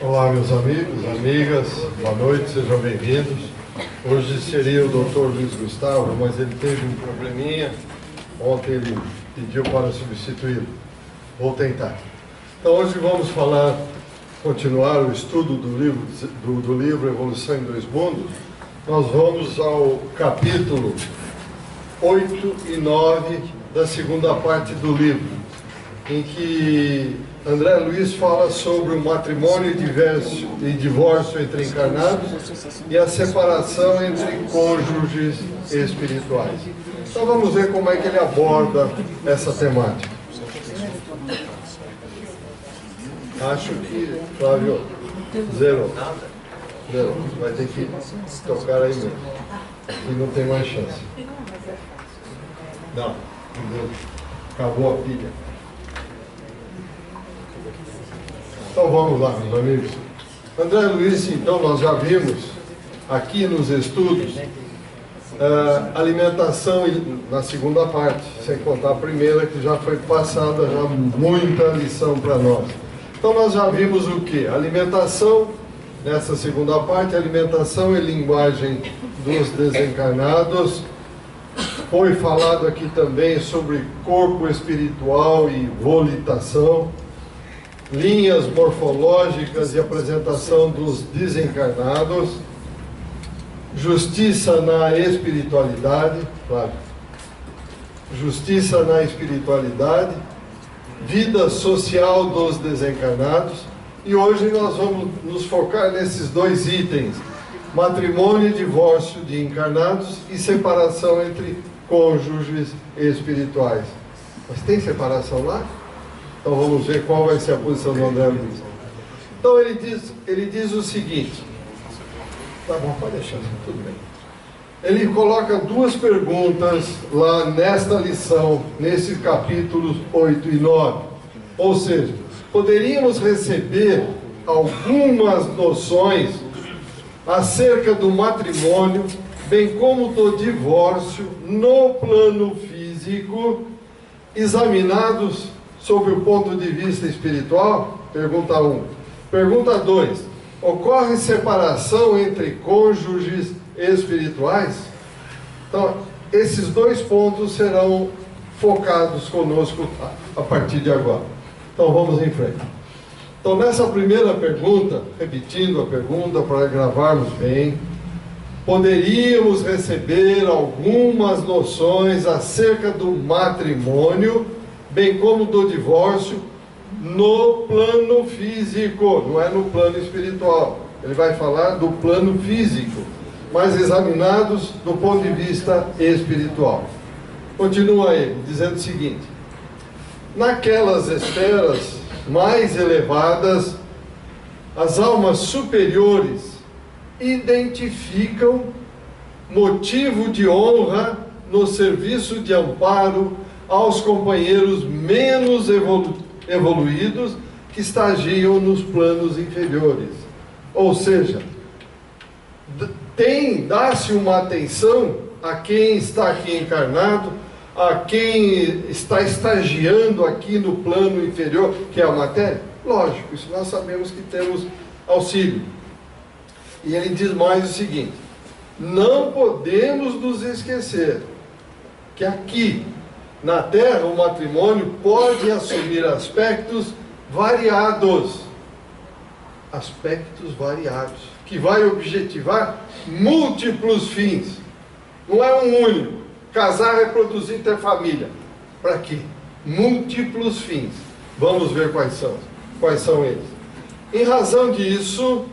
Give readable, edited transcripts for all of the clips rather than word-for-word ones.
Olá, meus amigos, amigas, boa noite, sejam bem-vindos. Hoje seria o Dr. Luiz Gustavo, mas ele teve um probleminha. Ontem ele pediu para substituí-lo. Vou tentar. Então, hoje vamos continuar o estudo do livro Evolução em Dois Mundos. Nós vamos ao capítulo 8 e 9 da segunda parte do livro, em que André Luiz fala sobre o matrimônio e divórcio entre encarnados e a separação entre cônjuges espirituais. Então vamos ver como é que ele aborda essa temática. Acho que, Flávio, zero. Vai ter que tocar aí mesmo. E não tem mais chance. Não, acabou a pilha. Então vamos lá, meus amigos. André Luiz, então, nós já vimos aqui nos estudos alimentação na segunda parte, sem contar a primeira, que já foi passada, já muita lição para nós. Então nós já vimos o que? Alimentação, nessa segunda parte, alimentação e linguagem dos desencarnados. Foi falado aqui também sobre corpo espiritual e volitação, linhas morfológicas e apresentação dos desencarnados, justiça na espiritualidade, claro, justiça na espiritualidade, vida social dos desencarnados, e hoje nós vamos nos focar nesses dois itens: matrimônio e divórcio de encarnados e separação entre cônjuges espirituais. Mas tem separação lá? Então vamos ver qual vai ser a posição do André Luiz. Então ele diz o seguinte. Tá bom, pode deixar, tudo bem. Ele coloca duas perguntas lá nesta lição, nesses capítulos 8 e 9. Ou seja, poderíamos receber algumas noções acerca do matrimônio, bem como do divórcio, no plano físico, examinados sob o ponto de vista espiritual? Pergunta 1. Pergunta 2. Ocorre separação entre cônjuges espirituais? Então, esses dois pontos serão focados conosco a partir de agora. Então, vamos em frente. Então, nessa primeira pergunta, repetindo a pergunta para gravarmos bem, poderíamos receber algumas noções acerca do matrimônio, bem como do divórcio, no plano físico, não é no plano espiritual. Ele vai falar do plano físico, mas examinados do ponto de vista espiritual. Continua ele, dizendo o seguinte: naquelas esferas mais elevadas, as almas superiores identificam motivo de honra no serviço de amparo aos companheiros menos evoluídos que estagiam nos planos inferiores. Ou seja, dá-se uma atenção a quem está aqui encarnado, a quem está estagiando aqui no plano inferior, que é a matéria. Lógico, isso nós sabemos que temos auxílio. E ele diz mais o seguinte: não podemos nos esquecer que aqui na Terra o matrimônio pode assumir aspectos variados, que vai objetivar múltiplos fins. Não é um único: casar, reproduzir, ter família. Para quê? Múltiplos fins. Vamos ver quais são eles. Em razão disso,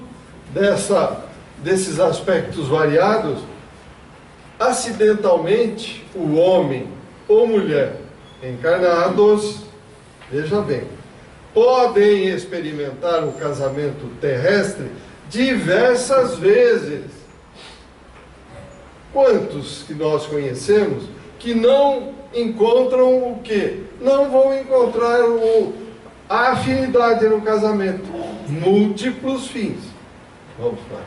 desses aspectos variados, acidentalmente o homem ou mulher encarnados, veja bem, podem experimentar o casamento terrestre diversas vezes. Quantos que nós conhecemos que não encontram o quê? Não vão encontrar a afinidade no casamento. Múltiplos fins. Vamos lá.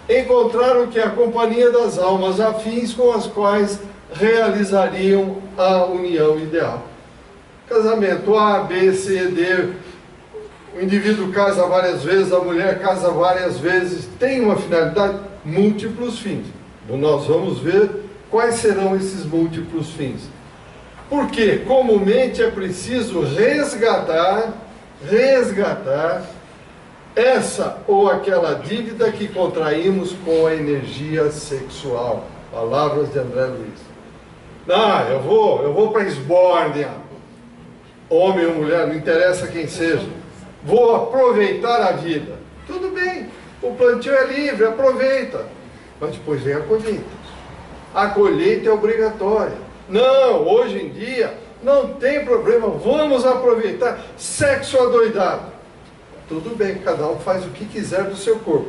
Encontraram que a companhia das almas afins com as quais realizariam a união ideal. Casamento A, B, C, D, O indivíduo casa várias vezes, a mulher casa várias vezes, tem uma finalidade, múltiplos fins. Então nós vamos ver quais serão esses múltiplos fins. Porque comumente é preciso resgatar essa ou aquela dívida que contraímos com a energia sexual. Palavras de André Luiz. Eu vou para a esbórnia, homem ou mulher, não interessa quem seja. Vou aproveitar a vida. Tudo bem, o plantio é livre, aproveita. Mas depois vem a colheita. A colheita é obrigatória. Não, hoje em dia, não tem problema, vamos aproveitar. Sexo adoidado. Tudo bem, cada um faz o que quiser do seu corpo.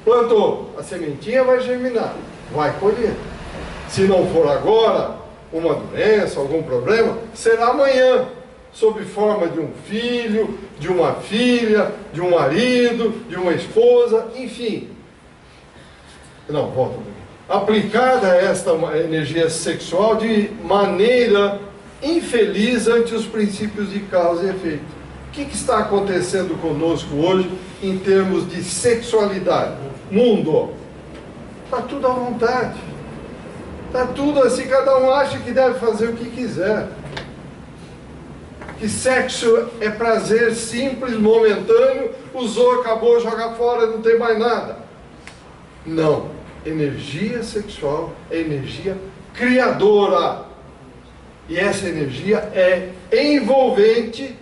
Plantou, a sementinha vai germinar, vai colher. Se não for agora, uma doença, algum problema, será amanhã, sob forma de um filho, de uma filha, de um marido, de uma esposa, enfim. Não, volta. Aplicada esta energia sexual de maneira infeliz ante os princípios de causa e efeito. O que está acontecendo conosco hoje em termos de sexualidade? Mundo. Está tudo à vontade. Está tudo assim, cada um acha que deve fazer o que quiser. Que sexo é prazer simples, momentâneo, usou, acabou, joga fora, não tem mais nada. Não. Energia sexual é energia criadora. E essa energia é envolvente,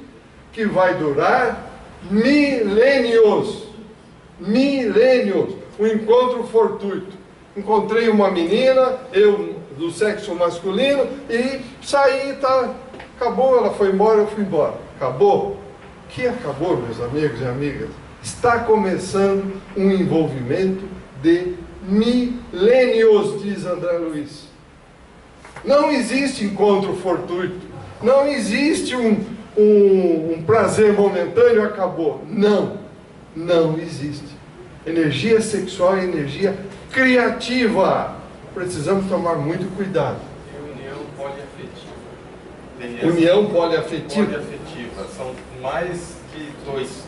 que vai durar milênios. Milênios. Um encontro fortuito. Encontrei uma menina, eu do sexo masculino, e saí, tá, acabou, ela foi embora, eu fui embora. Acabou? Que acabou, meus amigos e amigas? Está começando um envolvimento de milênios, diz André Luiz. Não existe encontro fortuito. Não existe um prazer momentâneo, acabou. Não. Não existe. Energia sexual é energia criativa. Precisamos tomar muito cuidado. União poliafetiva. União poliafetiva. Poliafetiva. São mais que dois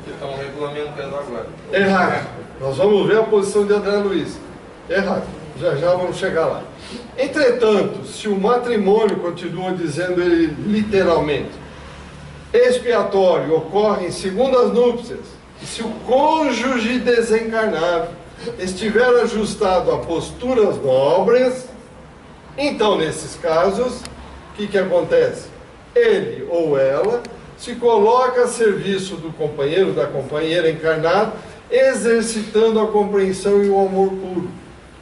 que estão regulamentando agora. Errado. Nós vamos ver a posição de André Luiz. Errado. Já já vamos chegar lá. Entretanto, se o matrimônio, continua dizendo ele literalmente, expiatório ocorre em segundas núpcias, e se o cônjuge desencarnado estiver ajustado a posturas nobres, então nesses casos, o que acontece? Ele ou ela se coloca a serviço do companheiro, da companheira encarnado, exercitando a compreensão e o amor puro.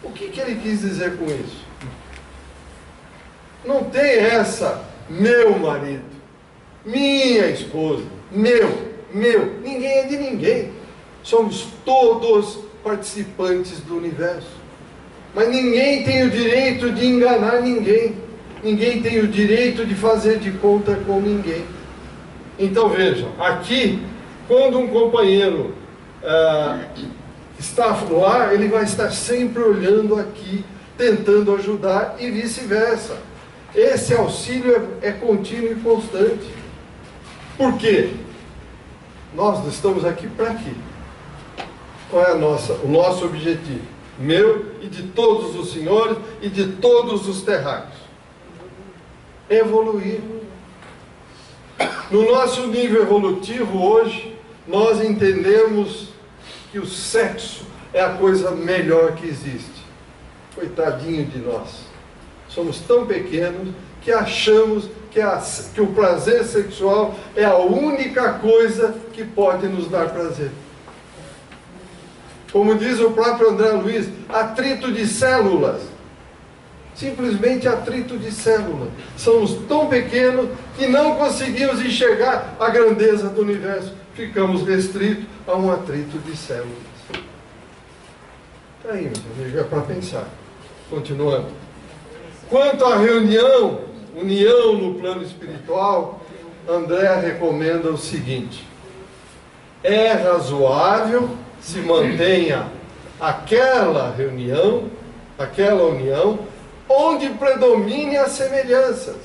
O que ele quis dizer com isso? Não tem essa, meu marido, minha esposa, meu, ninguém é de ninguém. Somos todos participantes do universo. Mas ninguém tem o direito de enganar ninguém. Ninguém tem o direito de fazer de conta com ninguém. Então vejam, aqui, quando um companheiro está lá, ele vai estar sempre olhando aqui, tentando ajudar e vice-versa. Esse auxílio é contínuo e constante. Por quê? Nós estamos aqui para quê? Qual é o nosso objetivo? Meu e de todos os senhores e de todos os terráqueos. Evoluir. No nosso nível evolutivo hoje, nós entendemos que o sexo é a coisa melhor que existe. Coitadinho de nós. Somos tão pequenos que achamos que o prazer sexual é a única coisa que pode nos dar prazer. Como diz o próprio André Luiz, atrito de células. Simplesmente atrito de células. Somos tão pequenos que não conseguimos enxergar a grandeza do universo. Ficamos restritos a um atrito de células. Está aí, meus amigos, é para pensar. Continuando. Quanto à união no plano espiritual, André recomenda o seguinte: é razoável se mantenha aquela união, onde predominem as semelhanças.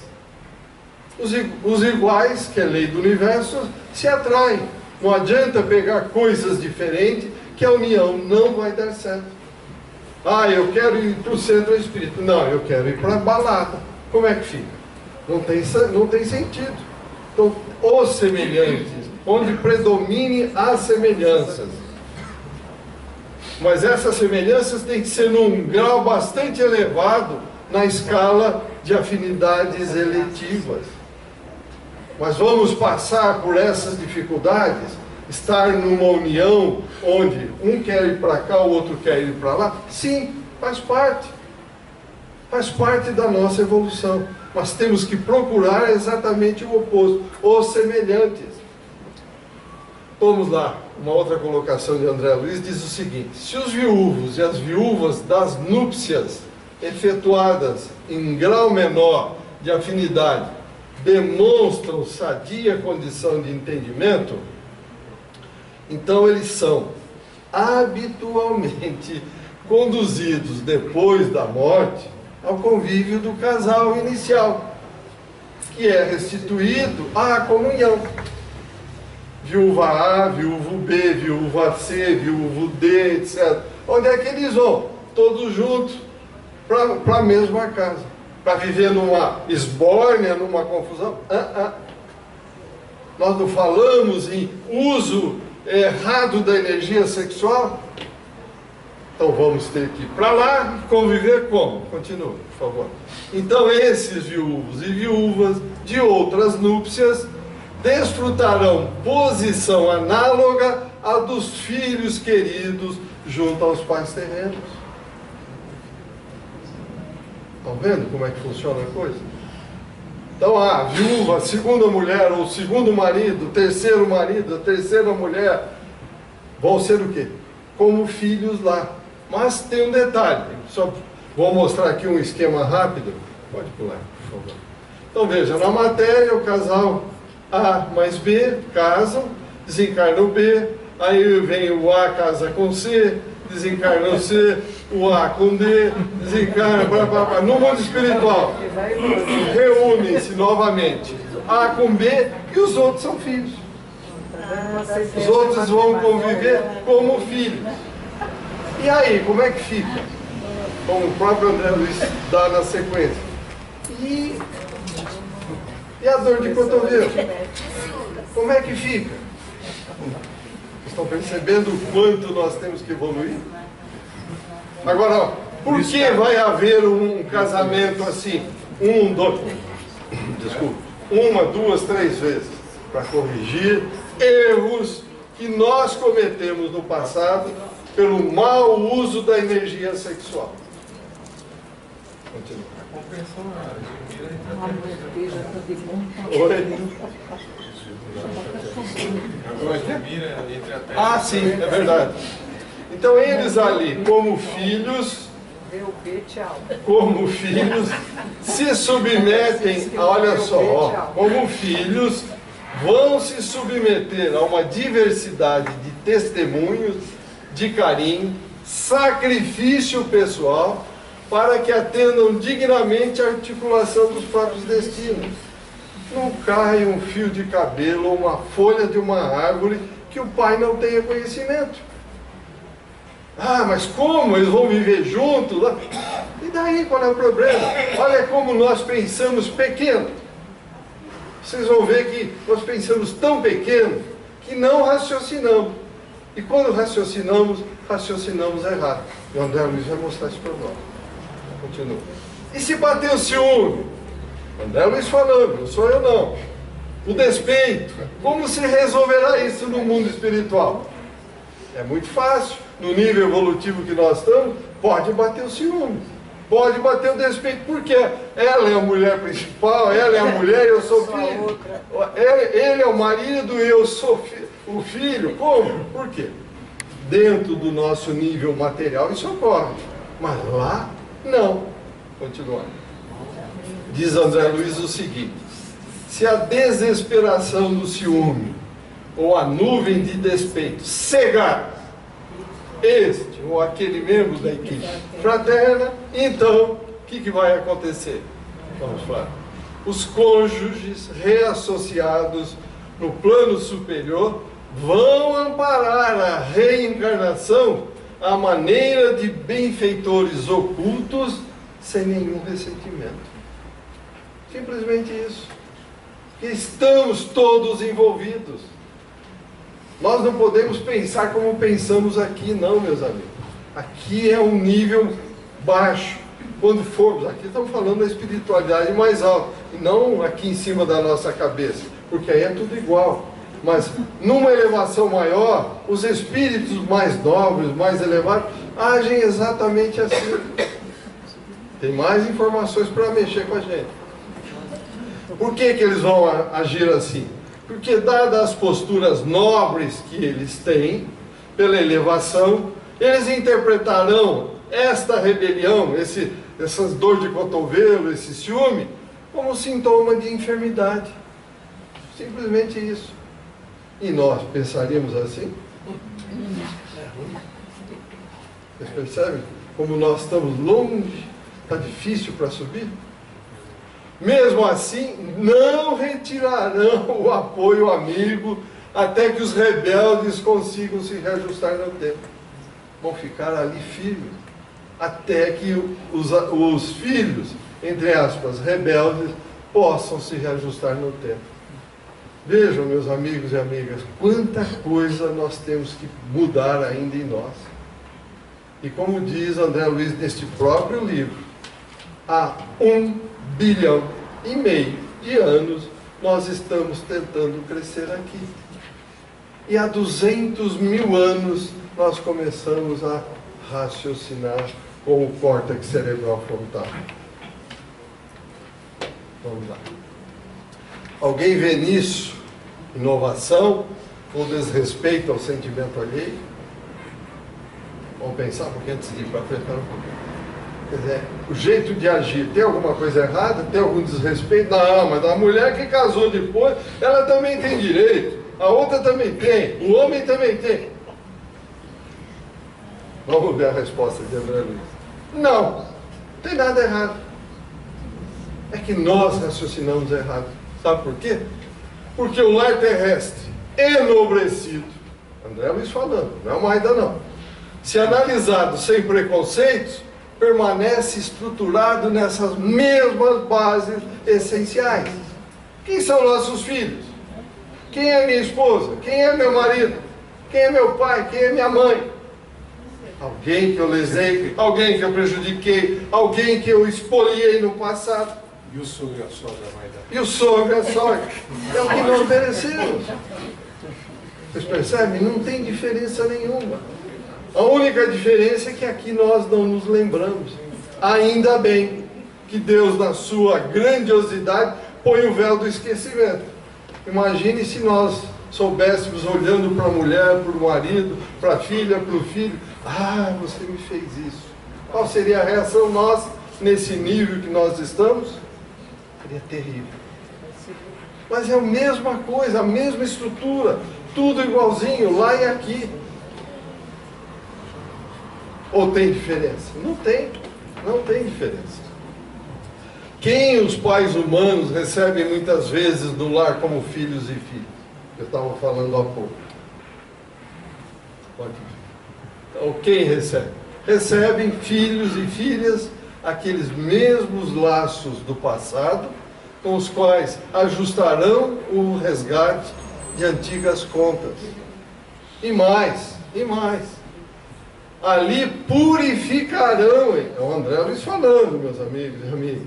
Os iguais, que é a lei do universo, se atraem. Não adianta pegar coisas diferentes, que a união não vai dar certo. Ah, eu quero ir para o centro espírita. Não, eu quero ir para a balada. Como é que fica? Não tem sentido. Então, os semelhantes, onde predomine as semelhanças. Mas essas semelhanças têm que ser num grau bastante elevado na escala de afinidades eletivas. Mas vamos passar por essas dificuldades, estar numa união onde um quer ir para cá, o outro quer ir para lá? Sim, faz parte. Faz parte da nossa evolução. Mas temos que procurar exatamente o oposto, os semelhantes. Vamos lá, uma outra colocação de André Luiz diz o seguinte: se os viúvos e as viúvas das núpcias efetuadas em grau menor de afinidade demonstram sadia condição de entendimento, então eles são habitualmente conduzidos depois da morte ao convívio do casal inicial, que é restituído à comunhão. Viúva A, viúvo B, viúva C, viúvo D, etc. Onde é que eles vão? Todos juntos para a mesma casa. Para viver numa esbórnia, numa confusão? Nós não falamos em uso errado da energia sexual? Então vamos ter que ir para lá e conviver como? Continua, por favor. Então esses viúvos e viúvas de outras núpcias desfrutarão posição análoga à dos filhos queridos junto aos pais terrenos. Estão vendo como é que funciona a coisa? Então a viúva, a segunda mulher, ou o segundo marido, o terceiro marido, a terceira mulher, vão ser o quê? Como filhos lá. Mas tem um detalhe, só vou mostrar aqui um esquema rápido. Pode pular, por favor. Então veja, na matéria o casal A mais B casam, desencarna o B, aí vem o A casa com C, desencarna o C, o A com D, desencarna, blá, blá, blá. No mundo espiritual, reúnem-se novamente A com B e os outros são filhos. Os outros vão conviver como filhos. E aí, como é que fica? Como o próprio André Luiz dá na sequência. E a dor de cotovelo? Como é que fica? Estão percebendo o quanto nós temos que evoluir? Agora, ó, por que vai haver um casamento assim? Uma, duas, três vezes? Para corrigir erros que nós cometemos no passado pelo mau uso da energia sexual. Continua. Oi? Ah, sim, é verdade. Então eles ali, como filhos, se submetem, olha só, ó, como filhos, vão se submeter a uma diversidade de testemunhos, de carinho, sacrifício pessoal, para que atendam dignamente a articulação dos próprios destinos. Não cai um fio de cabelo ou uma folha de uma árvore que o pai não tenha conhecimento. Ah, mas como? Eles vão viver juntos? E daí, qual é o problema? Olha como nós pensamos pequeno. Vocês vão ver que nós pensamos tão pequeno que não raciocinamos. E quando raciocinamos errado. E o André Luiz vai mostrar isso para nós. Continua. E se bater o ciúme? André Luiz falando, não sou eu não. O despeito. Como se resolverá isso no mundo espiritual? É muito fácil. No nível evolutivo que nós estamos, pode bater o ciúme. Pode bater o despeito. Por quê? Ela é a mulher principal, ela é a mulher e eu sou filho. Ele é o marido e eu sou o filho. Como? Por quê? Dentro do nosso nível material isso ocorre. Mas lá, não. Continuando. Diz André Luiz o seguinte: se a desesperação do ciúme ou a nuvem de despeito cegar este ou aquele membro da equipe fraterna, então o que vai acontecer? Vamos falar. os cônjuges reassociados no plano superior vão amparar a reencarnação à maneira de benfeitores ocultos, sem nenhum ressentimento. Simplesmente isso. Que estamos todos envolvidos. Nós não podemos pensar como pensamos aqui, não, meus amigos. Aqui é um nível baixo. Quando formos, aqui estamos falando da espiritualidade mais alta, e não aqui em cima da nossa cabeça, porque aí é tudo igual. Mas numa elevação maior, os espíritos mais nobres, mais elevados, agem exatamente assim. Tem mais informações para mexer com a gente. Por que que eles vão agir assim? Porque, dadas as posturas nobres que eles têm, pela elevação, eles interpretarão esta rebelião, essas dores de cotovelo, esse ciúme, como sintoma de enfermidade. Simplesmente isso. E nós pensaríamos assim? Vocês percebem como nós estamos longe? Está difícil para subir? Mesmo assim, não retirarão o apoio amigo até que os rebeldes consigam se reajustar no tempo. Vão ficar ali firmes, até que os filhos, entre aspas, rebeldes, possam se reajustar no tempo. Vejam, meus amigos e amigas, quanta coisa nós temos que mudar ainda em nós. E como diz André Luiz neste próprio livro, há 1,5 bilhão de anos nós estamos tentando crescer aqui. E há 200 mil anos nós começamos a raciocinar com o córtex cerebral frontal. Vamos lá. Alguém vê nisso inovação ou desrespeito ao sentimento alheio? Vamos pensar, porque antes de ir para frente, quer dizer, o jeito de agir, tem alguma coisa errada? Tem algum desrespeito? Não, mas a mulher que casou depois, ela também tem direito. A outra também tem. O homem também tem. Vamos ver a resposta de André Luiz. Não tem nada errado. É que nós raciocinamos errado. Sabe por quê? Porque o lar terrestre enobrecido, André Luiz falando, não é uma ainda não, se analisado sem preconceitos, permanece estruturado nessas mesmas bases essenciais. Quem são nossos filhos? Quem é minha esposa? Quem é meu marido? Quem é meu pai? Quem é minha mãe? Alguém que eu lesei, alguém que eu prejudiquei, alguém que eu expoliei no passado. E o sogro e a sogra, vai dar. E o sogro e a sogra. É o que nós merecemos. Vocês percebem? Não tem diferença nenhuma. A única diferença é que aqui nós não nos lembramos. Ainda bem que Deus, na sua grandiosidade, põe o véu do esquecimento. Imagine se nós soubéssemos, olhando para a mulher, para o marido, para a filha, para o filho, ah, você me fez isso. Qual seria a reação nossa nesse nível que nós estamos? Seria terrível. Mas é a mesma coisa, a mesma estrutura, tudo igualzinho, lá e aqui. Ou tem diferença? Não tem, não tem diferença. Quem os pais humanos recebem muitas vezes no lar como filhos e filhas? Eu estava falando há pouco. Pode ver. Então, quem recebe? Recebem filhos e filhas aqueles mesmos laços do passado, com os quais ajustarão o resgate de antigas contas. E mais, e mais. Ali purificarão, é o André Luiz falando, meus amigos e amigas,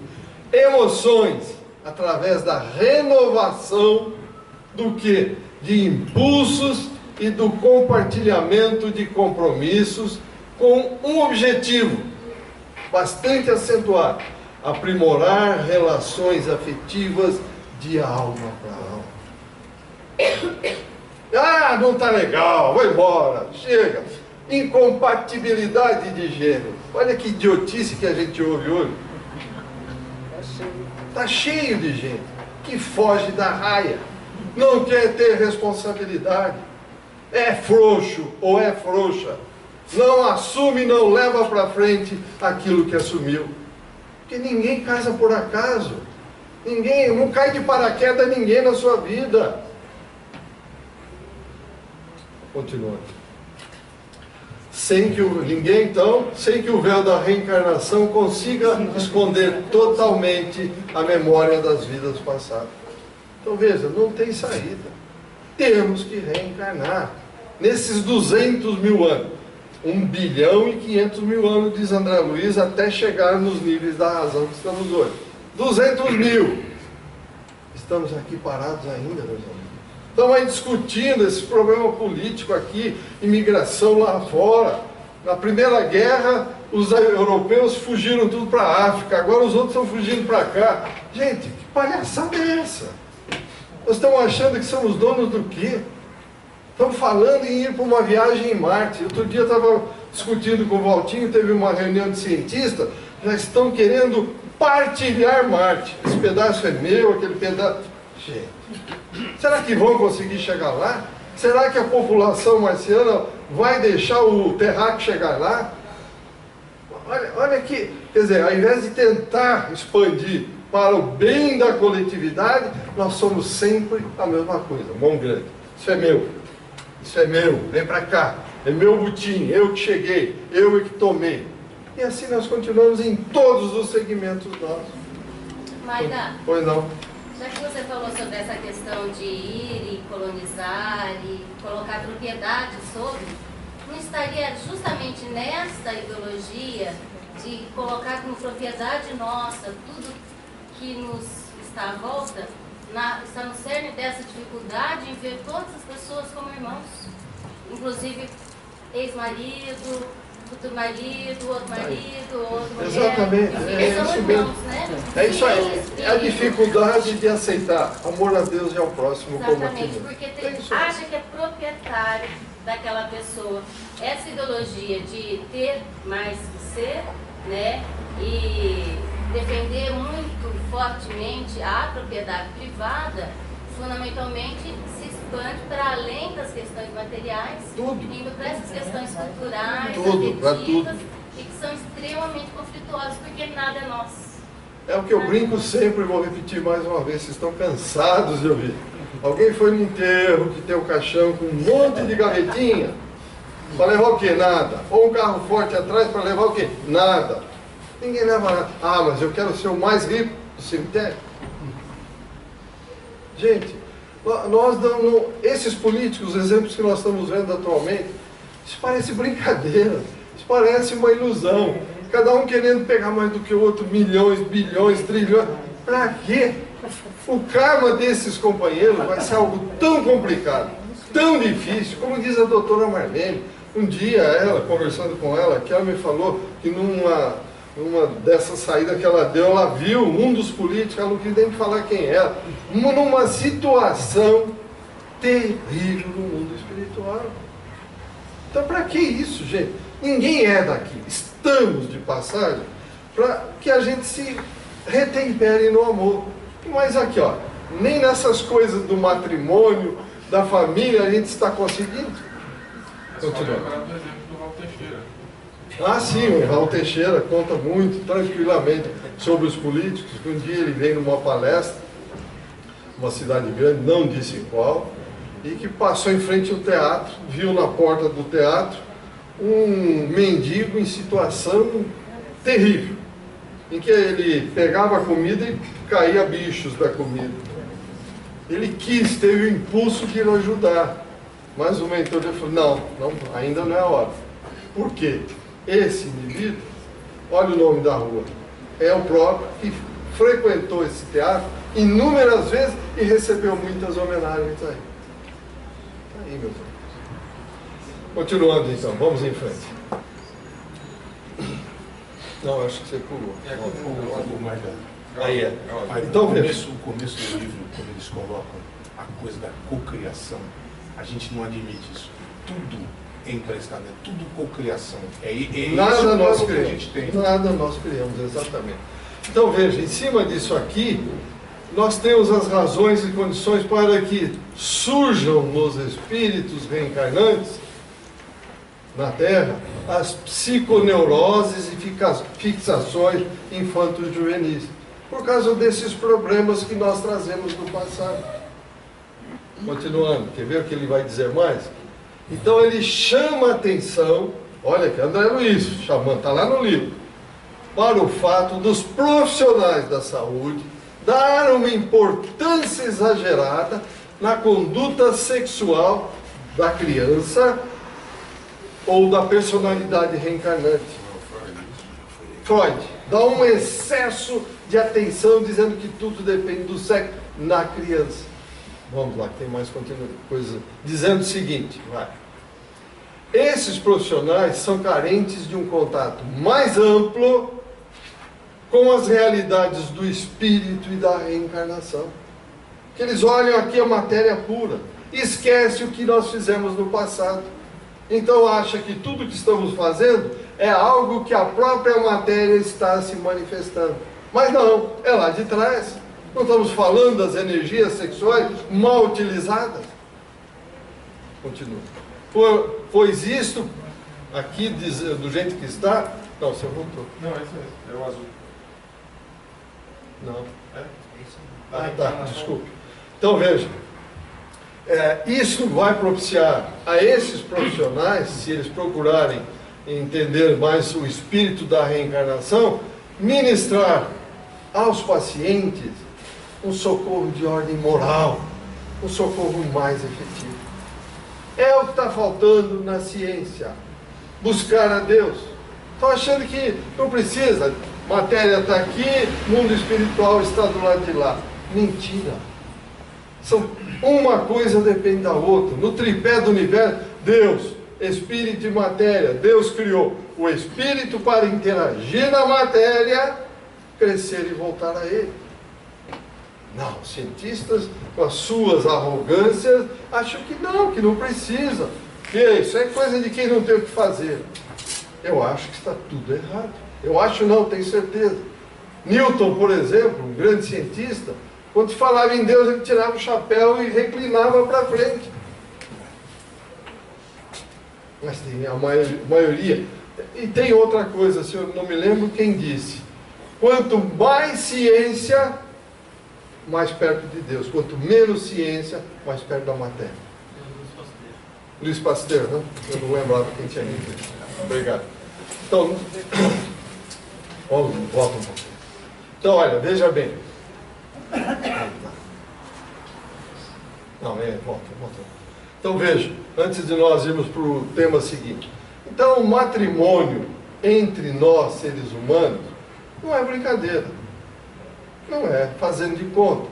emoções através da renovação do que? De impulsos e do compartilhamento de compromissos com um objetivo bastante acentuado: aprimorar relações afetivas de alma para alma. Ah, não está legal, vou embora, chega. Incompatibilidade de gênero. Olha que idiotice que a gente ouve hoje. Está cheio de gente que foge da raia, não quer ter responsabilidade, é frouxo ou é frouxa, não assume, não leva para frente aquilo que assumiu. Porque ninguém casa por acaso. Ninguém, não cai de paraquedas ninguém na sua vida. Continuando. Sem que o véu da reencarnação consiga esconder totalmente a memória das vidas passadas. Então veja, não tem saída. Temos que reencarnar. Nesses 200 mil anos. 1 bilhão e 500 mil anos, diz André Luiz, até chegar nos níveis da razão que estamos hoje. 200 mil. Estamos aqui parados ainda, meus amigos. Estamos aí discutindo esse problema político aqui, imigração lá fora. Na Primeira Guerra, os europeus fugiram tudo para a África, agora os outros estão fugindo para cá. Gente, que palhaçada é essa? Nós estamos achando que somos donos do quê? Estamos falando em ir para uma viagem em Marte. Outro dia eu estava discutindo com o Valtinho, teve uma reunião de cientistas, já estão querendo partilhar Marte. Esse pedaço é meu, aquele pedaço... Gente, será que vão conseguir chegar lá? Será que a população marciana vai deixar o terráqueo chegar lá? Olha aqui, quer dizer, ao invés de tentar expandir para o bem da coletividade, nós somos sempre a mesma coisa, mão grande. Isso é meu, isso é meu, vem para cá, é meu butim, eu que cheguei, eu que tomei. E assim nós continuamos em todos os segmentos nossos. Maida, Pois não. já que você falou sobre essa questão de ir e colonizar e colocar propriedade sobre, não estaria justamente nesta ideologia de colocar como propriedade nossa tudo que nos está à volta, está no cerne dessa dificuldade em ver todas as pessoas como irmãos, inclusive ex-marido, futuro marido, outro mulher. Exatamente, é São isso irmãos, mesmo. né? É isso aí, Espírito. é a dificuldade de aceitar amor a Deus e ao próximo como aqui Exatamente, mesmo. porque É isso aí. acha que é proprietário daquela pessoa. Essa ideologia de ter mais que ser, né, e defender muito fortemente a propriedade privada, fundamentalmente se expande para além das questões materiais, Tudo. indo para essas questões culturais, Tudo, pra afetivas, tudo. e que são extremamente conflituosas, porque nada é nosso. É o que eu brinco sempre, vou repetir mais uma vez, vocês estão cansados de ouvir. Alguém foi no enterro que tem um caixão com um monte de gavetinha, para levar o quê? Nada. Ou um carro forte atrás para levar o quê? Nada. Ninguém leva nada. Ah, mas eu quero ser o mais rico do cemitério. Gente, nós não, esses políticos, os exemplos que nós estamos vendo atualmente, isso parece brincadeira, isso parece uma ilusão. Cada um querendo pegar mais do que o outro, milhões, bilhões, trilhões. Para quê? O karma desses companheiros vai ser algo tão complicado, tão difícil, como diz a doutora Marlene. Um dia, ela, conversando com ela, que ela me falou que numa dessa saída que ela deu, ela viu um dos políticos, ela não queria nem falar quem era, numa situação terrível no mundo espiritual. Então, para que isso, gente? Ninguém é daqui. Estamos de passagem para que a gente se retempere no amor. Mas aqui, ó, nem nessas coisas do matrimônio, da família, a gente está conseguindo. É só lembrar do exemplo do Raul Teixeira. Ah, sim, o Raul Teixeira conta muito tranquilamente sobre os políticos. Um dia ele veio numa palestra, uma cidade grande, não disse qual, e que passou em frente ao teatro, viu na porta do teatro um mendigo em situação terrível, em que ele pegava a comida e caía bichos da comida. Ele teve o impulso de ir ajudar, mas o mentor dele falou, não, ainda não é a hora. Por quê? Esse indivíduo, olha o nome da rua, é o próprio que frequentou esse teatro inúmeras vezes e recebeu muitas homenagens aí. Aí, meus amigos. Continuando então, vamos em frente. Não, acho que você pulou. Aí é. Então, o começo do livro, quando eles colocam a coisa da cocriação, a gente não admite isso. Tudo é emprestado, é tudo cocriação. Nada nós que a gente criamos. tem. Nada nós criamos, exatamente. Então veja, em cima disso aqui, nós temos as razões e condições para que surjam nos espíritos reencarnantes na Terra as psiconeuroses e fixações infanto-juvenis. por causa desses problemas que nós trazemos do passado. Continuando, quer ver o que ele vai dizer mais? Então ele chama a atenção, olha aqui, André Luiz chamando, está lá no livro, para o fato dos profissionais da saúde dar uma importância exagerada na conduta sexual da criança ou da personalidade reencarnante. Freud dá um excesso de atenção dizendo que tudo depende do sexo na criança. Vamos lá, que tem mais coisa. Dizendo o seguinte, vai. Esses profissionais são carentes de um contato mais amplo com as realidades do espírito e da reencarnação. Que eles olham aqui a matéria pura, esquecem o que nós fizemos no passado. Então acha que tudo que estamos fazendo é algo que a própria matéria está se manifestando. Mas não, é lá de trás. Não estamos falando das energias sexuais mal utilizadas. Continua. Pois isto, aqui do jeito que está... Não, você voltou. Não, é isso mesmo, é o azul. Não. É? Ah, tá, desculpe. Então veja, isso vai propiciar a esses profissionais, se eles procurarem entender mais o espírito da reencarnação, ministrar aos pacientes um socorro de ordem moral, um socorro mais efetivo. É o que está faltando na ciência, buscar a Deus. Estão achando que não precisa, matéria está aqui, mundo espiritual está do lado de lá. Mentira. Uma coisa depende da outra. No tripé do universo, Deus, espírito e matéria. Deus criou o espírito para interagir na matéria, crescer e voltar a ele. Não, os cientistas, com as suas arrogâncias, acham que não precisa. Que isso é coisa de quem não tem o que fazer. Eu acho que está tudo errado. Eu acho não, tenho certeza. Newton, por exemplo, um grande cientista, quando falava em Deus, ele tirava o chapéu e reclinava para frente. Mas tem a maioria. E tem outra coisa, se eu não me lembro quem disse. Quanto mais ciência, mais perto de Deus. Quanto menos ciência, mais perto da matéria. Luiz Pasteur, né? Eu não lembrava quem tinha dito. Obrigado. Então, volta um pouco. Então, olha, veja bem. Não, volta. Então, veja, antes de nós irmos para o tema seguinte. Então, o matrimônio entre nós, seres humanos, não é brincadeira. Não é fazendo de conta.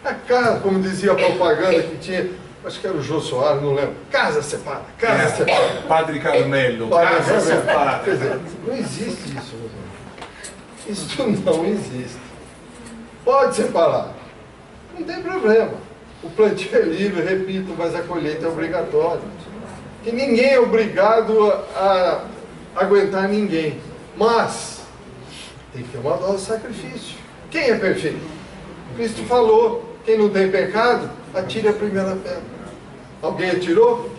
A casa, como dizia a propaganda que tinha, acho que era o Jô Soares, não lembro. Casa separa, casa separa. Padre Carmelo, casa separa. Quer dizer, não existe isso, meu irmão. Isso não existe. Pode separar. Não tem problema. O plantio é livre, repito, mas a colheita é obrigatória. Que ninguém é obrigado a aguentar ninguém. Mas tem que ter uma dose de sacrifício. Quem é perfeito? Cristo falou, quem não tem pecado, atire a primeira pedra. Alguém atirou?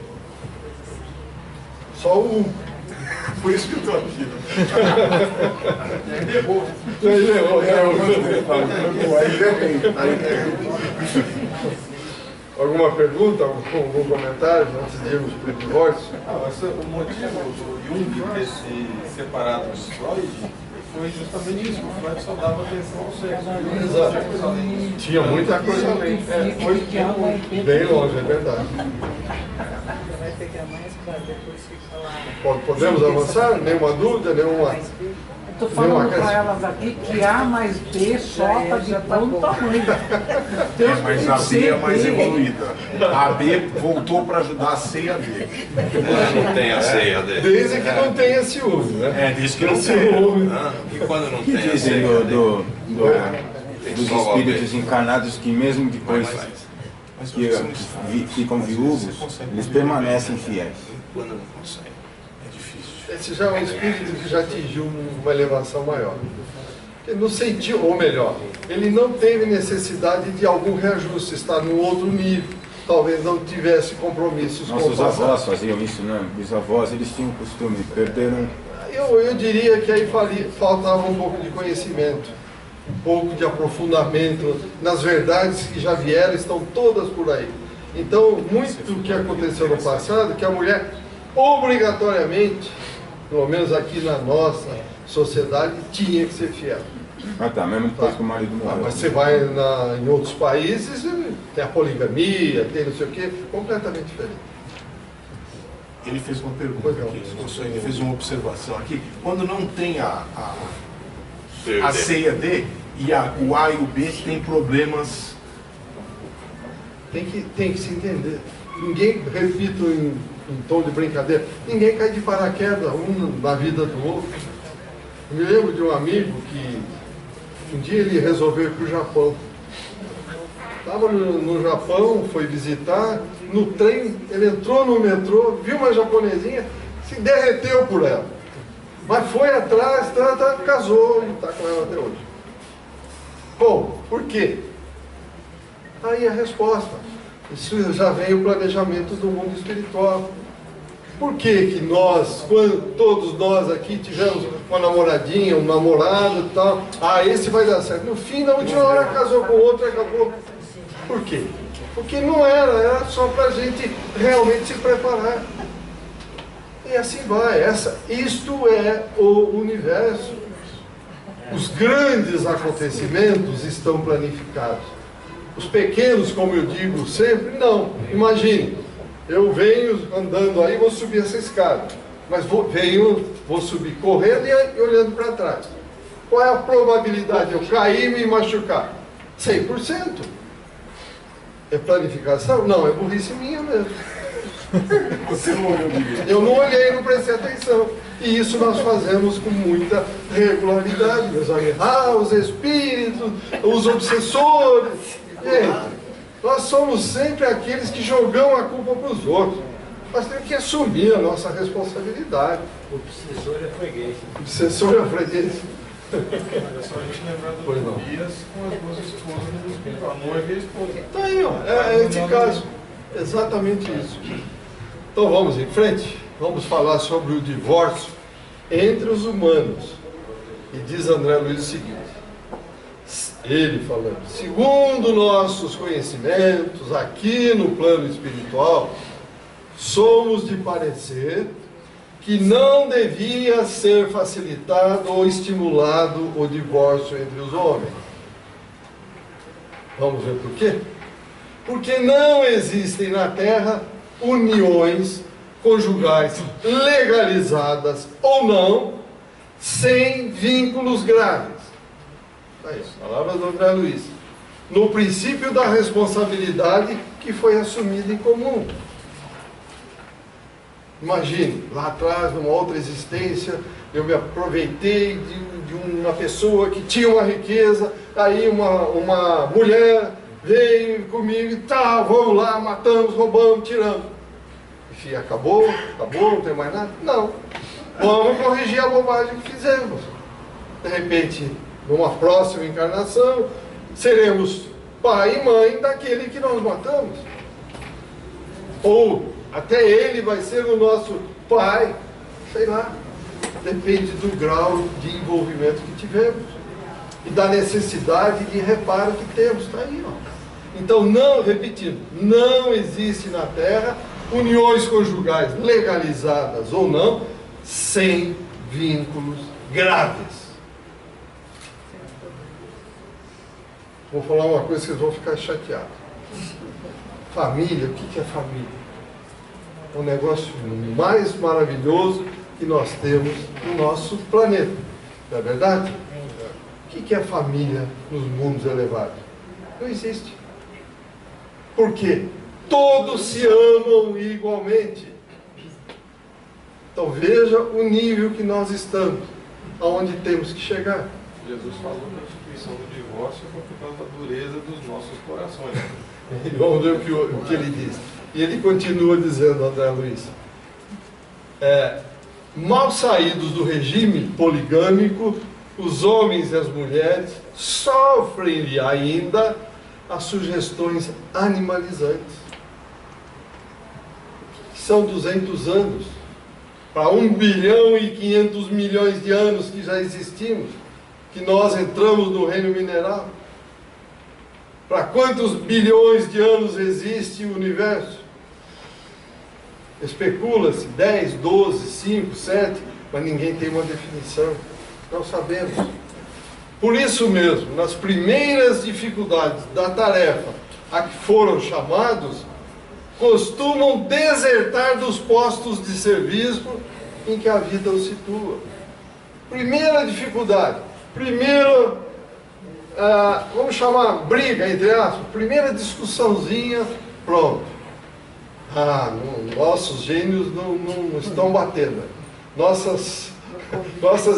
Só um. Por isso que eu estou aqui. Ele errou. Alguma pergunta, algum comentário antes de irmos para o divórcio? O motivo do Jung ter se separado de Freud foi justamente isso. O Freud só dava atenção ao sexo. Exato. Tinha muita coisa além. Foi bem longe, é verdade. Vai pegar mais para depois ficar lá. Podemos avançar? Nenhuma dúvida? Nenhuma? Estou falando para elas aqui que A mais B sota de bom tamanho. Mas a B é mais evoluída. A B voltou para ajudar a C e a D. Não tem a ceia dele. Desde que não tenha ciúme, né? Diz que não tem. Ciúme. E quando não Que tem a dizem ceia dos espíritos encarnados que mesmo depois que ficam viúvos, eles permanecem fiéis. Quando não consegue. É difícil. Esse já é um espírito que já atingiu uma elevação maior. Ele não sentiu, ou melhor, ele não teve necessidade de algum reajuste, está no outro nível. Talvez não tivesse compromissos com o Nossos passado. avós faziam isso, né? Bisavós, eles tinham o costume, perderam. Eu diria que aí faltava um pouco de conhecimento. um pouco de aprofundamento nas verdades que já vieram, estão todas por aí. Então, muito do que aconteceu no passado, que a mulher obrigatoriamente, pelo menos aqui na nossa sociedade, tinha que ser fiel. Ah tá, mesmo depois que o marido morreu. Mas você vai em outros países, tem a poligamia, tem não sei o quê, completamente diferente. Ele fez uma pergunta aqui, ele fez uma observação aqui. Quando não tem a C e a D, e o A e o B tem problemas. Tem que se entender. Ninguém, repito em tom de brincadeira, ninguém cai de paraquedas um na vida do outro. Eu me lembro de um amigo que um dia ele resolveu ir para o Japão. Estava no Japão, foi visitar, no trem, ele entrou no metrô, viu uma japonesinha, se derreteu por ela. Mas foi atrás, casou e está com ela até hoje. Bom, por quê? Aí a resposta. Isso já vem o planejamento do mundo espiritual. Por que nós, todos nós aqui tivemos uma namoradinha, um namorado e tal, esse vai dar certo. No fim, na última hora casou com outro e acabou. Por quê? Porque não era só para a gente realmente se preparar. E assim vai. Isto é o universo. Os grandes acontecimentos estão planificados. Os pequenos, como eu digo sempre, não. Imagine, eu venho andando aí, vou subir essa escada. Mas vou subir correndo e olhando para trás. Qual é a probabilidade de eu cair e me machucar? 100%. É planificação? Não, é burrice minha mesmo. Você não olhou direito. Eu não olhei, não prestei atenção. E isso nós fazemos com muita regularidade, meus amigos. Os espíritos, os obsessores. Gente, nós somos sempre aqueles que jogam a culpa para os outros. Nós temos que assumir a nossa responsabilidade. O obsessor é freguês. O obsessor é freguês. É só a gente lembrar do Tobias com as duas esposas do espírito, a noiva e a esposa. Tá aí, ó. É esse caso. Exatamente isso. Então vamos em frente. Vamos falar sobre o divórcio entre os humanos. E diz André Luiz o seguinte, ele falando, segundo nossos conhecimentos aqui no plano espiritual, somos de parecer que não devia ser facilitado ou estimulado o divórcio entre os homens. Vamos ver por quê? Porque não existem na Terra uniões conjugais legalizadas ou não, sem vínculos graves. Aí, palavras do André Luiz. No princípio da responsabilidade que foi assumida em comum. Imagine, lá atrás, numa outra existência, eu me aproveitei de uma pessoa que tinha uma riqueza, aí uma mulher veio comigo e vamos lá, matamos, roubamos, tiramos. Enfim, acabou, não tem mais nada? Não. Vamos corrigir a bobagem que fizemos. De repente, numa próxima encarnação, seremos pai e mãe daquele que nós matamos. Ou até ele vai ser o nosso pai, sei lá. Depende do grau de envolvimento que tivemos. E da necessidade de reparo que temos. Está aí, ó. Então, repetindo, não existe na Terra uniões conjugais legalizadas ou não, sem vínculos graves. Vou falar uma coisa que vocês vão ficar chateados. Família, o que é família? É o negócio mais maravilhoso que nós temos no nosso planeta. Não é verdade? O que é família nos mundos elevados? Não existe. Por quê? Todos se amam igualmente. Então veja o nível que nós estamos, aonde temos que chegar. Jesus falou da instituição do divórcio por causa da dureza dos nossos corações. E vamos ver o que ele diz. E ele continua dizendo, André Luiz, mal saídos do regime poligâmico, os homens e as mulheres sofrem ainda as sugestões animalizantes. São 200 anos, para 1 bilhão e 500 milhões de anos que já existimos. que nós entramos no reino mineral? Para quantos bilhões de anos existe o universo? Especula-se 10, 12, 5, 7, mas ninguém tem uma definição. Não sabemos. Por isso mesmo, nas primeiras dificuldades da tarefa a que foram chamados, costumam desertar dos postos de serviço em que a vida os situa. Primeira dificuldade, vamos chamar briga, entre aspas, primeira discussãozinha, pronto. Nossos gênios não estão batendo. Nossas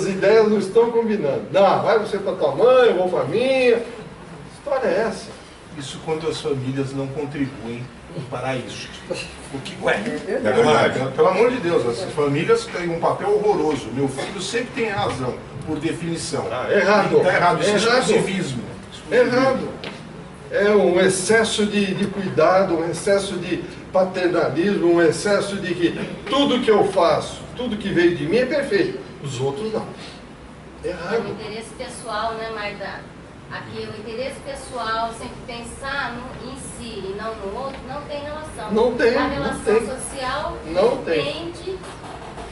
ideias não estão combinando. Não, vai você para tua mãe, eu vou para a minha. Que história é essa? Isso quando as famílias não contribuem para isso. O que, ué, É verdade. pelo amor de Deus, as famílias têm um papel horroroso. Meu filho sempre tem razão, por definição. Errado. Está errado, isso é Errado. exclusivismo. Errado. É um excesso de cuidado, um excesso de paternalismo, um excesso de que tudo que eu faço, tudo que veio de mim é perfeito. Os outros não. É Errado. o interesse pessoal, né, Marta? Aqui, o interesse pessoal, sempre pensar em si e não no outro, não tem relação. Não tem, A não relação tem. social Não tem. depende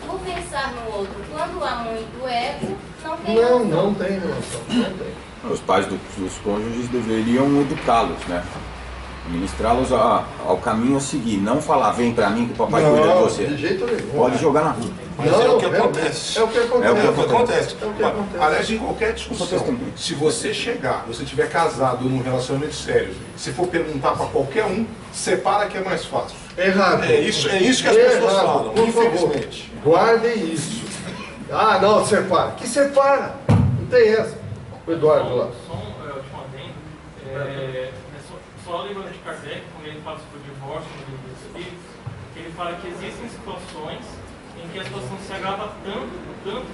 do pensar no outro. Quando há muito ego, não tem Não, relação. não tem relação. Não tem. Os pais dos cônjuges deveriam educá-los, né? Ministrá-los ao caminho a seguir. Não falar, vem pra mim que o papai cuida de Não, você. de jeito nenhum. Pode jogar na rua. Mas Não, é o que realmente, acontece. É o que acontece. É o que É o que acontece. É o que acontece. Aliás, em qualquer discussão, se você estiver casado num relacionamento sério, se for perguntar para qualquer um, separa que é mais fácil. Errado. É isso que as pessoas Errado. falam, Por favor, infelizmente. guardem isso. Não, separa. Que separa? Não tem essa. O Eduardo lá. Só um último adendo. Só lembrando de Kardec, quando ele fala sobre o divórcio dos espíritos, que ele fala que existem situações em que a situação se agrava tanto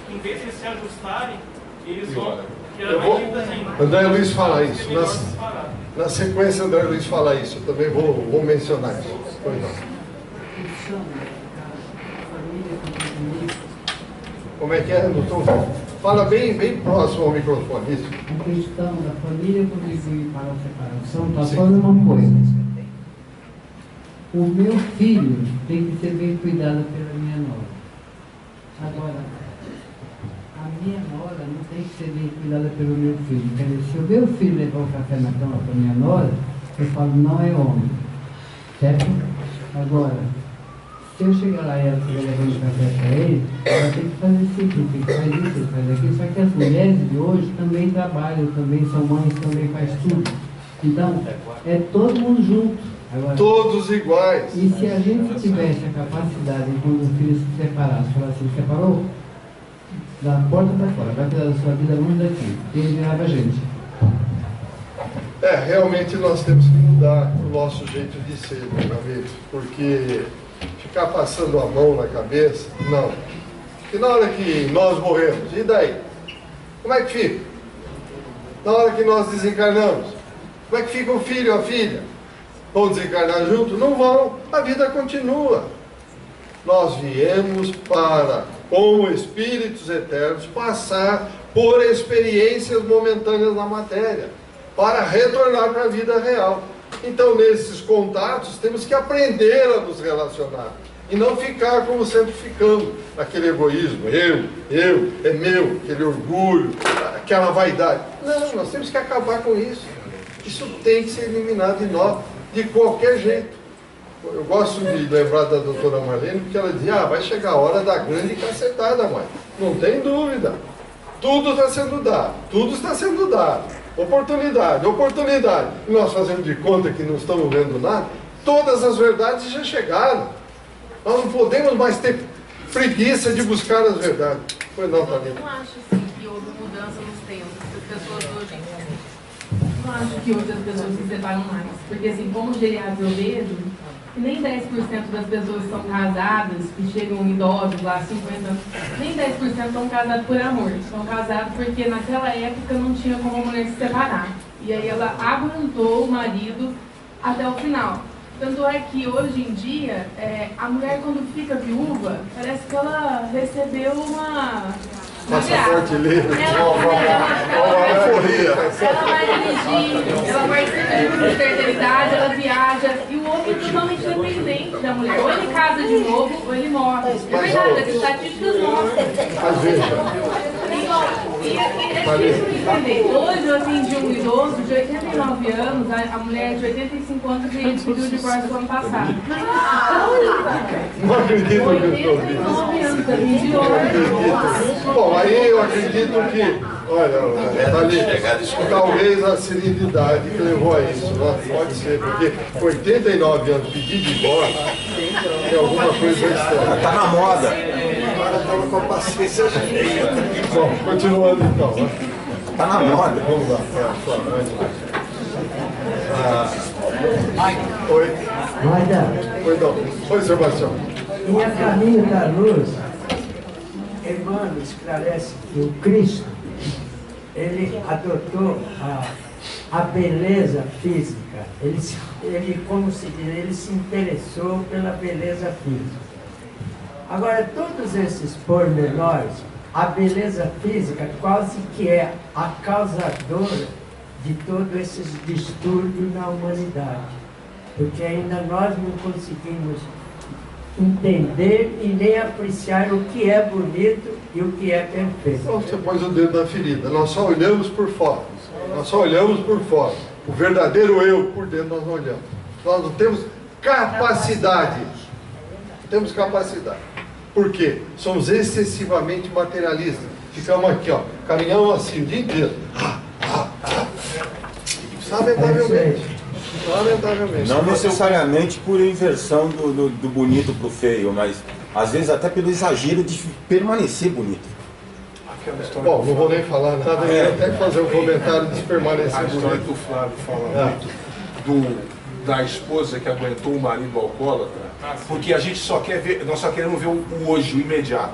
que em vez de eles se ajustarem, eles vão criar mais dívidas ainda. André Luiz fala isso. É melhor se separar. Na sequência, André Luiz fala isso. Eu também vou mencionar isso. Pois não. Como é que é? Não estou vendo. Fala bem próximo ao microfone. Isso. A questão da família contribuir para a separação está falando uma coisa. O meu filho tem que ser bem cuidado pela minha nora. Agora, a minha nora não tem que ser bem cuidada pelo meu filho. Quer dizer, se o meu filho levar o café na cama para a minha nora, eu falo, não é homem. Certo? Agora, se eu chegar lá e ela estiver levando café para ele, ela tem que fazer isso aqui, tem que fazer isso, tem que fazer aquilo. Só que as mulheres de hoje também trabalham, também são mães, também faz tudo. Então, é todo mundo junto. Agora, Todos iguais. e se a gente tivesse a capacidade, quando o filho se separasse, falar assim, separou, da porta para fora, vai cuidar da sua vida longe daqui. Ele virava a gente. Realmente nós temos que mudar o nosso jeito de ser, meu amigo, porque ficar passando a mão na cabeça, não. Porque na hora que nós morremos, e daí? Como é que fica? Na hora que nós desencarnamos, como é que fica o filho e a filha? Vão desencarnar junto? Não vão, a vida continua. Nós viemos para, como espíritos eternos, passar por experiências momentâneas na matéria, para retornar para a vida real. Então, nesses contatos, temos que aprender a nos relacionar. E não ficar como sempre ficamos, aquele egoísmo, é meu, aquele orgulho, aquela vaidade. Não, nós temos que acabar com isso. Isso tem que ser eliminado de nós, de qualquer jeito. Eu gosto de lembrar da doutora Marlene, porque ela dizia, vai chegar a hora da grande cacetada, mãe. Não tem dúvida. Tudo está sendo dado, tudo está sendo dado. Oportunidade. E nós fazemos de conta que não estamos vendo nada. Todas as verdades já chegaram. Nós não podemos mais ter preguiça de buscar as verdades. Pois não, Thalita? Eu não acho assim, que houve mudança nos tempos. As pessoas hoje... Eu não acho que hoje as pessoas se separam mais. Porque assim, como geriatra eu vejo, que nem 10% das pessoas são casadas, que chegam idosos lá, 50 anos, nem 10% estão casados por amor. Estão casados porque naquela época não tinha como a mulher se separar. E aí ela aguentou o marido até o final. Tanto é que hoje em dia, a mulher quando fica viúva, parece que ela recebeu passaporte livre. Ela vai dirigir, ela participa de grupo de terceira idade, ela viaja, e o homem é totalmente dependente da mulher. Ou ele casa de novo, ou ele morre. É verdade, as estatísticas mostram. Mas veja, E é difícil de entender. Hoje eu atendi um idoso de 89 anos, a mulher de 85 anos, e ele pediu o divórcio no ano passado. não acredito que eu estou 89 anos, atendi hoje. Bom, aí eu acredito que, olha, talvez a serenidade que levou a isso, pode ser, porque com 89 anos pedir divórcio é alguma coisa estranha. Tá na moda. Agora estava com a paciência cheia. Bom, continuando então. Tá na moda. Vamos lá. Oi. Oi, não. Oi, Sebastião. E a caminho da luz, Emmanuel esclarece que o Cristo, ele adotou a beleza física. Ele, como se diz, ele se interessou pela beleza física. Agora, todos esses pormenores, a beleza física quase que é a causadora de todos esses distúrbios na humanidade. Porque ainda nós não conseguimos entender e nem apreciar o que é bonito e o que é perfeito. Então você pôs o dedo na ferida. Nós só olhamos por fora. Nós só olhamos por fora. O verdadeiro eu, por dentro, nós não olhamos. Nós não temos capacidade. Não temos capacidade. Por quê? Somos excessivamente materialistas. Ficamos aqui, ó, caminhamos assim o dia inteiro. Lamentavelmente. Lamentavelmente. Não necessariamente por inversão do bonito pro feio, mas às vezes até pelo exagero de permanecer bonito. Bom, não vou nem falar nada, eu vou até fazer um comentário de permanecer bonito. A história que o Flávio fala muito da esposa que aguentou o marido alcoólatra, porque a gente só quer ver, nós só queremos ver o hoje, o imediato.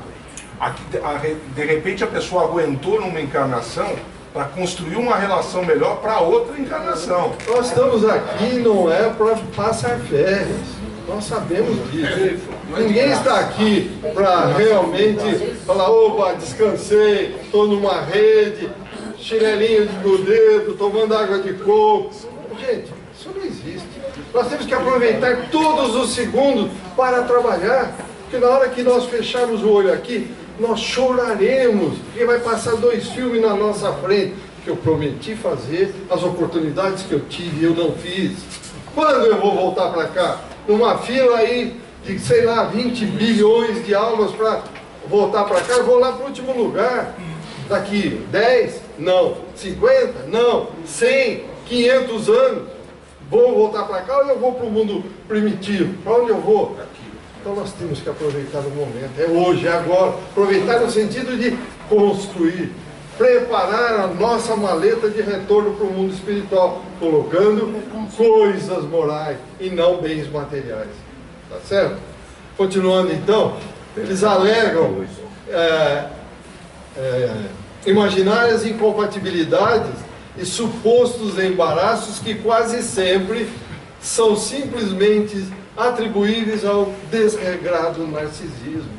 De repente a pessoa aguentou numa encarnação para construir uma relação melhor para outra encarnação. Nós estamos aqui não é para passar férias. Nós sabemos disso. Ninguém está aqui para realmente falar, opa, descansei, estou numa rede, chinelinho no dedo, tomando água de coco. Gente, isso não existe. Nós temos que aproveitar todos os segundos para trabalhar. Porque na hora que nós fecharmos o olho aqui, nós choraremos, porque vai passar 2 filmes na nossa frente, que eu prometi fazer, as oportunidades que eu tive e eu não fiz. Quando eu vou voltar para cá? Numa fila aí de, sei lá, 20 bilhões de almas para voltar para cá, eu vou lá para o último lugar. Daqui 10? Não. 50? Não. 100? 500 anos? Vou voltar para cá ou eu vou para o mundo primitivo? Para onde eu vou? Então nós temos que aproveitar o momento, é hoje, é agora. Aproveitar no sentido de construir, preparar a nossa maleta de retorno para o mundo espiritual, colocando coisas morais e não bens materiais. Tá certo? Continuando então, eles alegam imaginárias incompatibilidades e supostos embaraços que quase sempre são simplesmente atribuíveis ao desregrado narcisismo.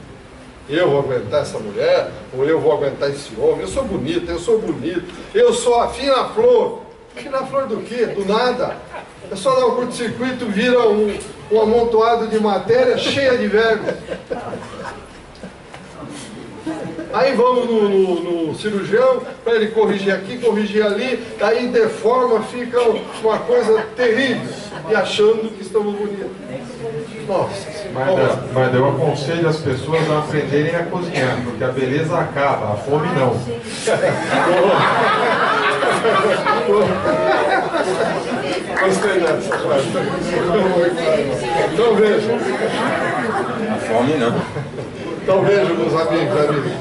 Eu vou aguentar essa mulher, ou eu vou aguentar esse homem, eu sou bonito, eu sou a fina flor. Fina flor do quê? Do nada. É só dar um curto-circuito, vira um amontoado de matéria cheia de vermes. Aí vamos no cirurgião, para ele corrigir aqui, corrigir ali, aí deforma, fica uma coisa terrível, e achando que estamos bonitos. Nossa, mas eu aconselho as pessoas a aprenderem a cozinhar, porque a beleza acaba, a fome não. Gostei dessa frase. Então veja. A fome não. Então vejam, meus amigos,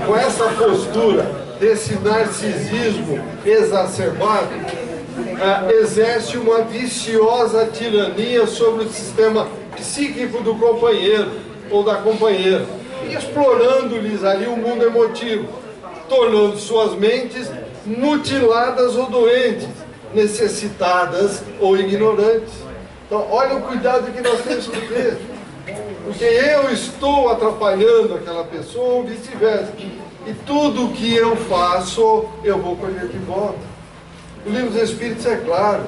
com essa postura desse narcisismo exacerbado, exerce uma viciosa tirania sobre o sistema psíquico do companheiro ou da companheira, explorando-lhes ali o mundo emotivo, tornando suas mentes mutiladas ou doentes, necessitadas ou ignorantes. Então, olha o cuidado que nós temos que ter. porque eu estou atrapalhando aquela pessoa ou vice-versa. E tudo que eu faço, eu vou colher de volta. O Livro dos Espíritos é claro.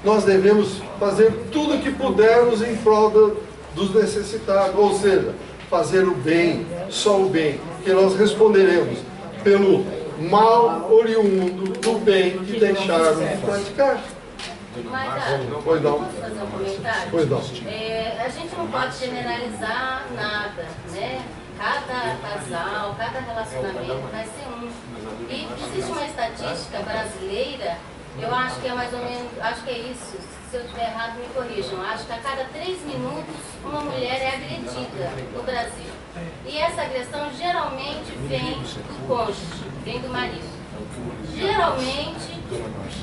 Nós devemos fazer tudo o que pudermos em prol dos necessitados, ou seja, fazer o bem, só o bem, que nós responderemos pelo mal oriundo do bem que deixarmos de praticar. Pois não. Posso fazer um comentário? Pois não. A gente não pode generalizar nada, né? Cada casal, cada relacionamento vai ser um. E existe uma estatística brasileira, eu acho que é mais ou menos, acho que é isso, se eu estiver errado me corrijam, acho que a cada 3 minutos uma mulher é agredida no Brasil. E essa agressão geralmente vem do cônjuge, vem do marido. Geralmente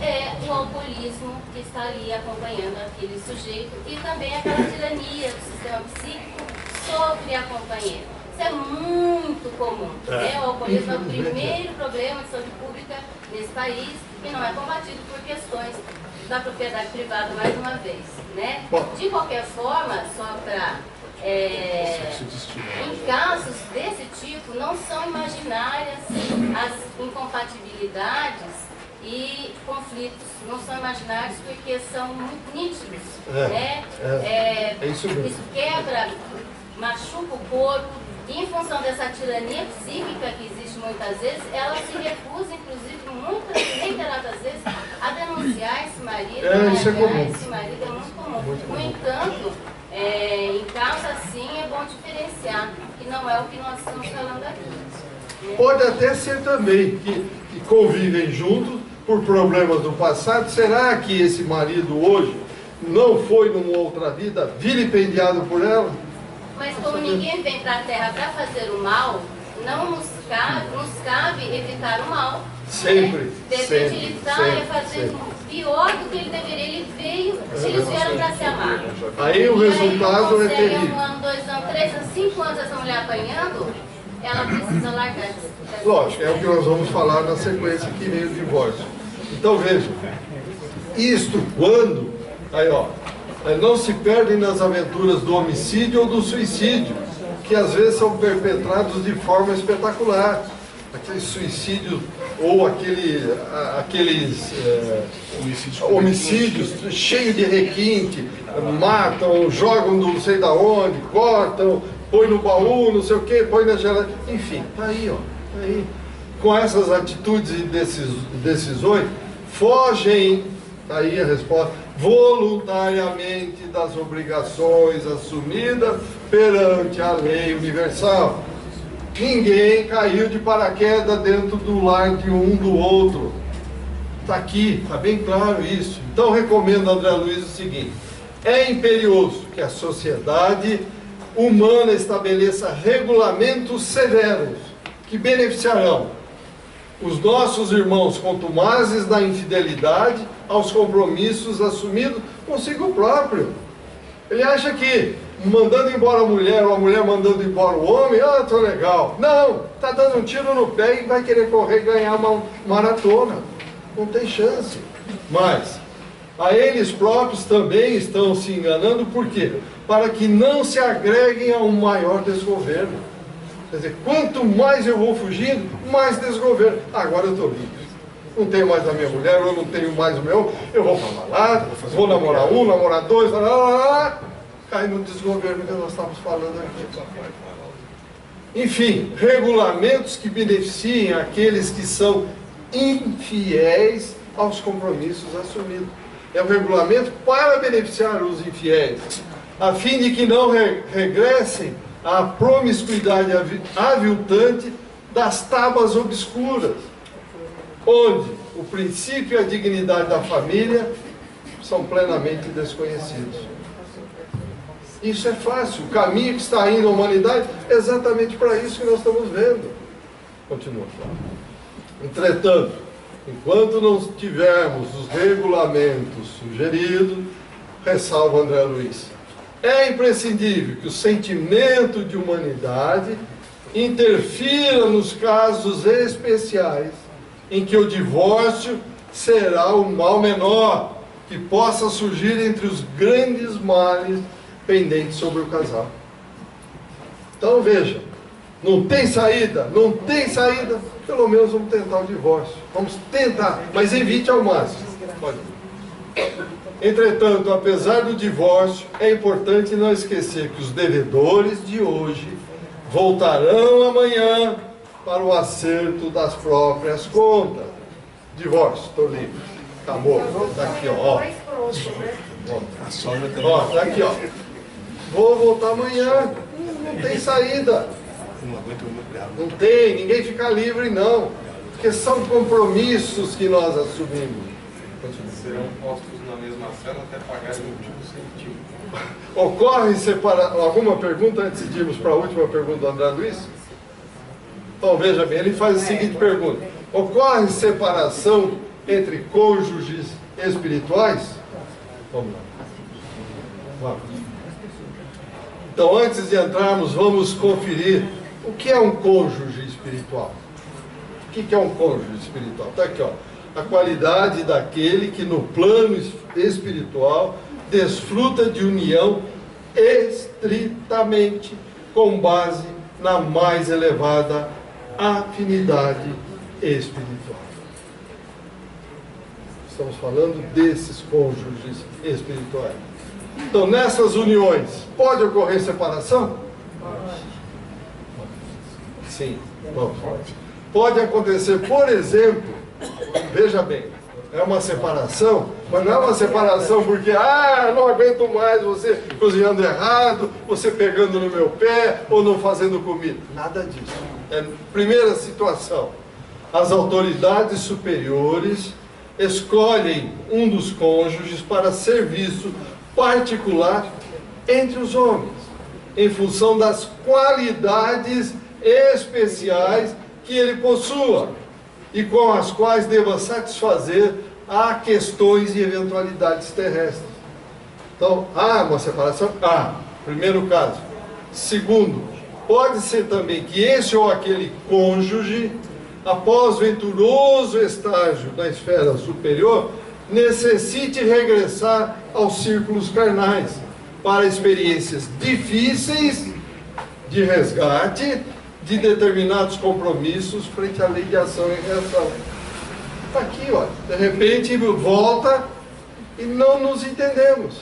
é o alcoolismo que está ali acompanhando aquele sujeito e também aquela tirania do sistema psíquico sobre a companheira. Isso é muito comum. Né? O alcoolismo é o primeiro problema de saúde pública nesse país e não é combatido por questões da propriedade privada, mais uma vez. Né? De qualquer forma, só para... em casos desse tipo, não são imaginárias as incompatibilidades e conflitos. Não são imaginários porque são muito nítidos. Né? Isso mesmo. Isso quebra, machuca o corpo. E em função dessa tirania psíquica que existe muitas vezes, ela se recusa, inclusive, muitas, reiteradas vezes, a denunciar esse marido, isso é comum. esse marido é muito comum. No entanto, em casos assim é bom diferenciar, que não é o que nós estamos falando aqui. Pode até ser também que convivem juntos por problemas do passado. Será que esse marido hoje não foi numa outra vida vilipendiado por ela? Mas como ninguém vem para a Terra para fazer o mal, não nos cabe evitar o mal. Sempre. De repente ele está fazendo pior do que ele deveria. Ele veio, eles vieram para se amar. Aí o resultado é terrível. 1 ano, 2 anos, 3 anos, 5 anos essa mulher apanhando, ela precisa largar. Lógico, é o que nós vamos falar na sequência que vem o divórcio. Então vejam, isto quando, aí ó, não se perdem nas aventuras do homicídio ou do suicídio, que às vezes são perpetrados de forma espetacular. Aqueles suicídios ou aqueles homicídios cheios de requinte, matam, jogam não sei da onde, cortam, põe no baú, não sei o que, põe na geladeira, enfim, tá aí, ó, tá aí. Com essas atitudes e decisões, fogem, tá aí a resposta, voluntariamente das obrigações assumidas perante a lei universal. Ninguém caiu de paraquedas dentro do lar de um do outro. Está aqui, está bem claro isso. Então recomendo a André Luiz o seguinte: é imperioso que a sociedade humana estabeleça regulamentos severos que beneficiarão os nossos irmãos contumazes da infidelidade aos compromissos assumidos consigo próprio. Ele acha que mandando embora a mulher ou a mulher mandando embora o homem, tô legal. Não, tá dando um tiro no pé e vai querer correr e ganhar uma maratona. Não tem chance. Mas a eles próprios também estão se enganando, por quê? Para que não se agreguem a um maior desgoverno. Quer dizer, quanto mais eu vou fugindo, mais desgoverno. Agora eu estou livre. Não tenho mais a minha mulher, eu não tenho mais o meu, eu vou para balada, vou namorar um, namorar dois, cai no desgoverno que nós estamos falando aqui. Enfim, regulamentos que beneficiem aqueles que são infiéis aos compromissos assumidos. É um regulamento para beneficiar os infiéis, a fim de que não regressem à promiscuidade aviltante das tábuas obscuras, onde o princípio e a dignidade da família são plenamente desconhecidos. Isso é fácil. O caminho que está indo a humanidade é exatamente para isso que nós estamos vendo. Continua. Entretanto, enquanto não tivermos os regulamentos sugeridos, ressalva André Luiz, é imprescindível que o sentimento de humanidade interfira nos casos especiais em que o divórcio será o mal menor que possa surgir entre os grandes males pendentes sobre o casal. Então veja, não tem saída, não tem saída, pelo menos vamos tentar o divórcio. Vamos tentar, mas evite ao máximo. Pode. Entretanto, apesar do divórcio, é importante não esquecer que os devedores de hoje voltarão amanhã para o acerto das próprias contas. Divórcio, estou livre. Acabou. Está aqui, ó. Ó, tá aqui, ó. Vou voltar amanhã. Não tem saída. Não tem, ninguém fica livre, não. Porque são compromissos que nós assumimos. Serão postos na mesma cela até pagar o último centavo. Ocorre separação. Alguma pergunta antes de irmos para a última pergunta do André Luiz? Então veja bem, ele faz a seguinte pergunta: ocorre separação entre cônjuges espirituais? Vamos lá. Vamos. Então, antes de entrarmos, vamos conferir o que é um cônjuge espiritual. O que é um cônjuge espiritual? Está aqui, ó. A qualidade daquele que no plano espiritual desfruta de união estritamente com base na mais elevada afinidade espiritual. Estamos falando desses cônjuges espirituais. Então, nessas uniões, pode ocorrer separação? Sim, pode acontecer, por exemplo, veja bem, é uma separação, mas não é uma separação porque, não aguento mais você cozinhando errado, você pegando no meu pé ou não fazendo comida. Nada disso. É, primeira situação, as autoridades superiores escolhem um dos cônjuges para serviço particular entre os homens, em função das qualidades especiais que ele possua e com as quais deva satisfazer a questões e eventualidades terrestres. Então, há uma separação? Primeiro caso. Segundo, pode ser também que esse ou aquele cônjuge, após venturoso estágio na esfera superior, necessite regressar aos círculos carnais para experiências difíceis de resgate de determinados compromissos frente à lei de ação e reação. Está aqui, ó. De repente volta e não nos entendemos.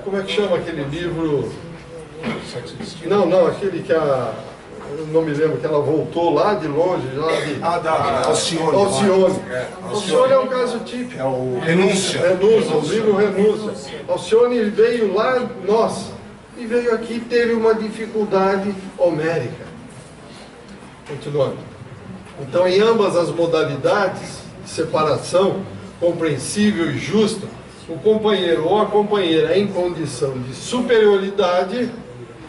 Como é que chama aquele livro? Não, aquele que eu não me lembro, que ela voltou lá de longe, lá de... da Alcione. Alcione é um caso típico. É o Renúncia. O livro Renúncia. Alcione veio lá, e veio aqui e teve uma dificuldade homérica. Continuando. Então, em ambas as modalidades de separação, compreensível e justa, o companheiro ou a companheira em condição de superioridade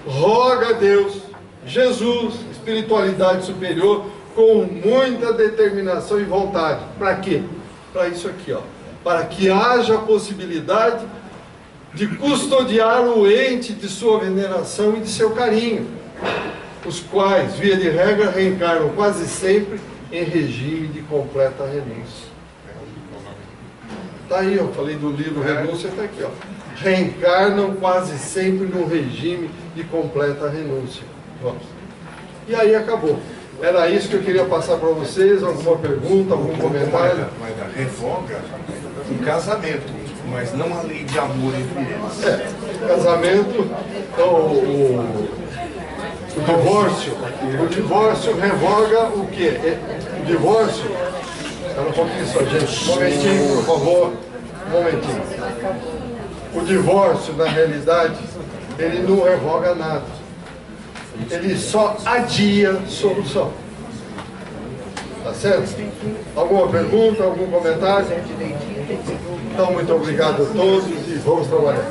roga a Deus, Jesus, espiritualidade superior, com muita determinação e vontade. Para quê? Para isso aqui, ó. Para que haja a possibilidade de custodiar o ente de sua veneração e de seu carinho, os quais, via de regra, reencarnam quase sempre em regime de completa renúncia. Está aí, eu falei do livro Renúncia, está aqui, ó. Reencarnam quase sempre no regime de completa renúncia. E aí acabou. Era isso que eu queria passar para vocês. Alguma pergunta, algum comentário? Revoga um casamento, mas não a lei de amor entre eles. Casamento, então, o divórcio revoga o quê? O divórcio, espera um pouquinho só, gente, um momentinho, por favor, um momentinho. O divórcio, na realidade, ele não revoga nada, ele só adia a solução. Tá certo? Alguma pergunta, algum comentário? Então, muito obrigado a todos e vamos trabalhar.